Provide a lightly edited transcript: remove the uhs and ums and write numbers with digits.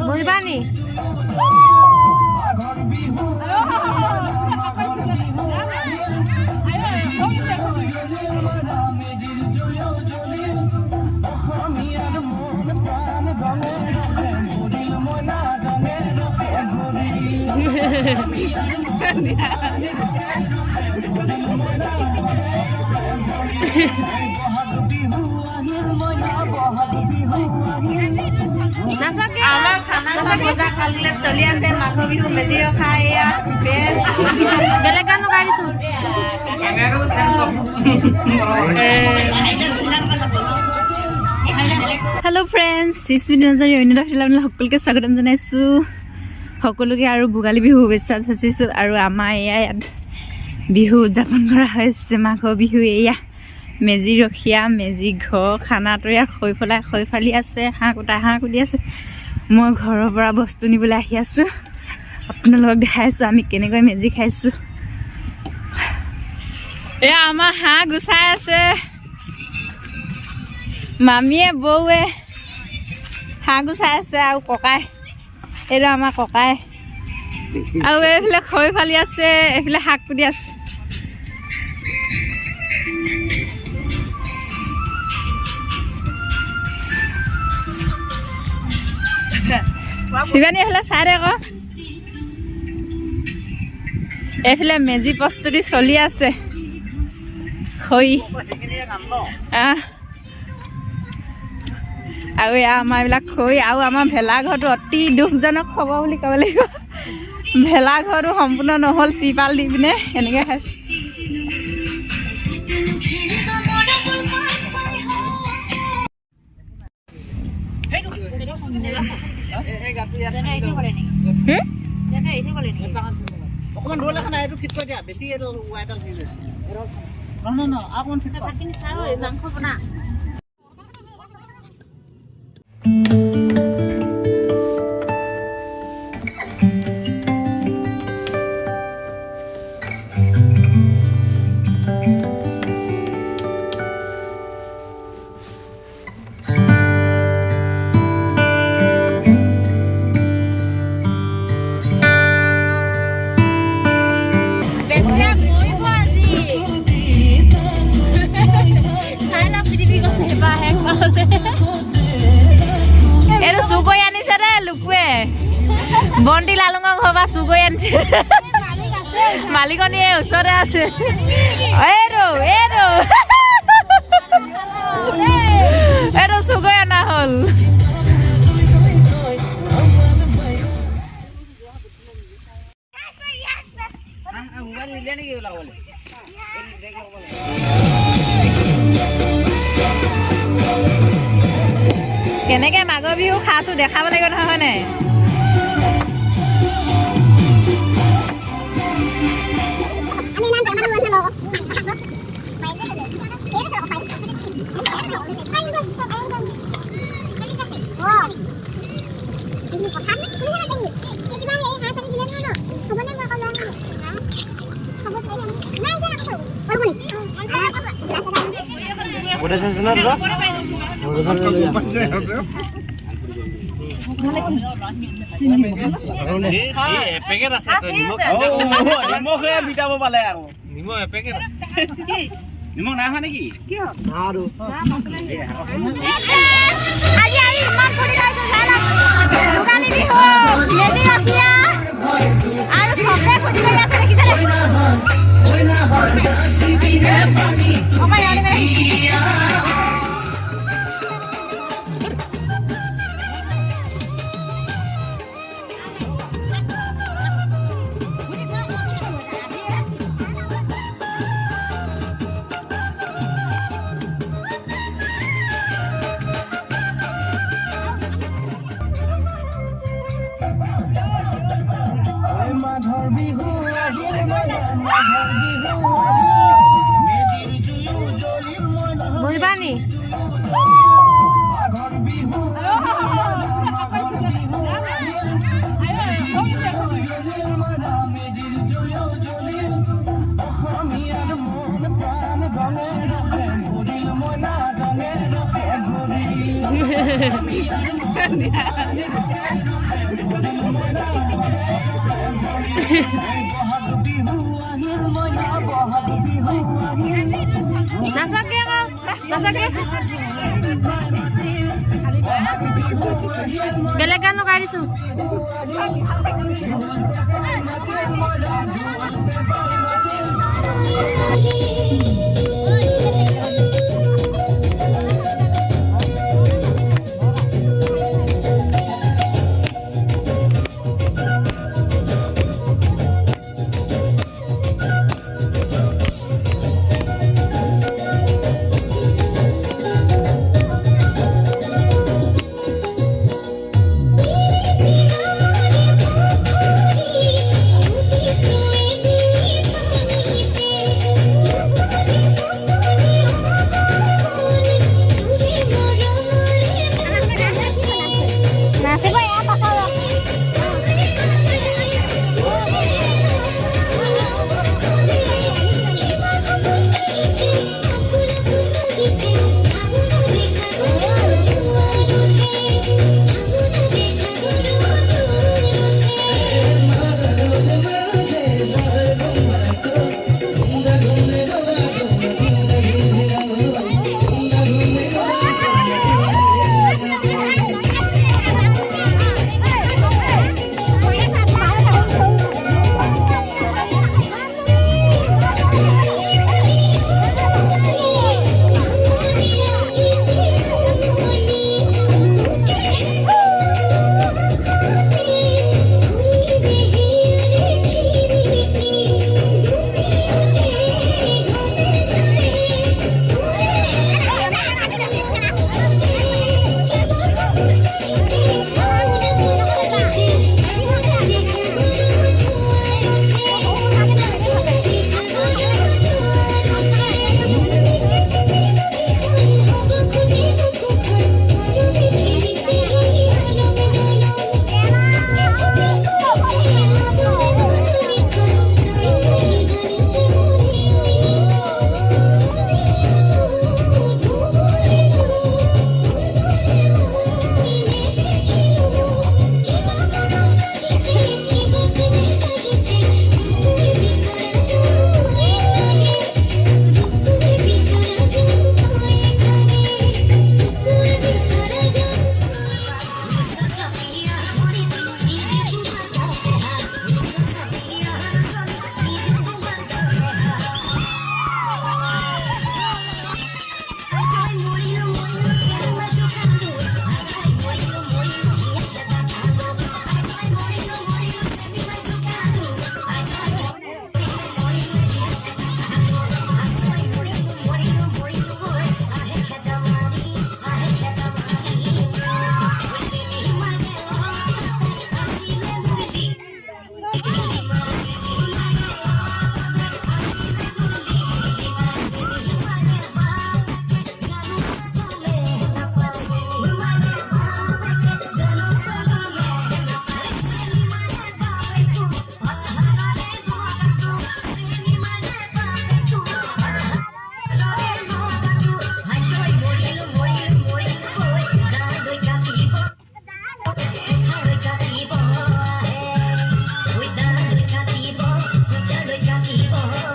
বহিবানি চলি আছে মাঘ বিহু মেজি ৰখা এয়া বেলেগ গানো গাইছো হেল্ল' ফ্ৰেণ্ডছ চিচমিনাজাৰী অন্য আপোনালোক সকলোকে স্বাগতম জনাইছোঁ সকলোকে আৰু ভোগালী বিহু শুভেচ্ছা যাচিছোঁ আৰু আমাৰ এয়া ইয়াত বিহু উদযাপন কৰা হৈছে মাঘ বিহু এয়া মেজি ৰখীয়া মেজি ঘৰ খানা তৈয়াৰ খৈ ফালি আছে হাঁহ কুটি আছে মই ঘৰৰ পৰা বস্তু নিবলৈ আহি আছোঁ আপোনালোকক দেখাইছোঁ আমি কেনেকৈ মেজি খাইছোঁ এয়া আমাৰ হাঁহ গুচাই আছে মামীয়ে বৌৱে হাঁহ গুচাই আছে আৰু ককাই এইটো আমাৰ ককাই আৰু এইফালে খৈ ফালি আছে এইফালে শাক কুটি আছে শিৱানী এইফালে চাই দে আকৌ এইফালে মেজি প্ৰস্তুতি চলি আছে খৈ আৰু এয়া আমাৰ এইবিলাক খৈ আৰু আমাৰ ভেলাঘৰটো অতি দুখজনক খবৰ বুলি ক'ব লাগিব ভেলাঘৰটো সম্পূৰ্ণ নহ'ল ত্ৰিপাল দি পিনে এনেকৈ খাইছে অকমান ঢোল এখন এইটো ফিট কৰি দিয়া বেছি এইটো ৱাইডাল হৈ যায় ন অকমান ফিট কৰা ভাতখিনি চাও মাংস বনা এইটো চুকৈ আনিছে দে লুকুৱে বন্তি লালুঙৰ ঘৰ পৰা চুকৈ আনিছে মালিকনী ওচৰতে আছে এইটো চুকৈ অনা হ'ল কেনেকে মাঘ বিহু খাইছো দেখাব লাগিব নহয় হয়নে নিমখ নাই হোৱা নেকি Magh Bihu নাচাকে আকৌ নাচাকে বেলেগ গান লগাই দিছো Cuidado, cativo, cuidado, cativo.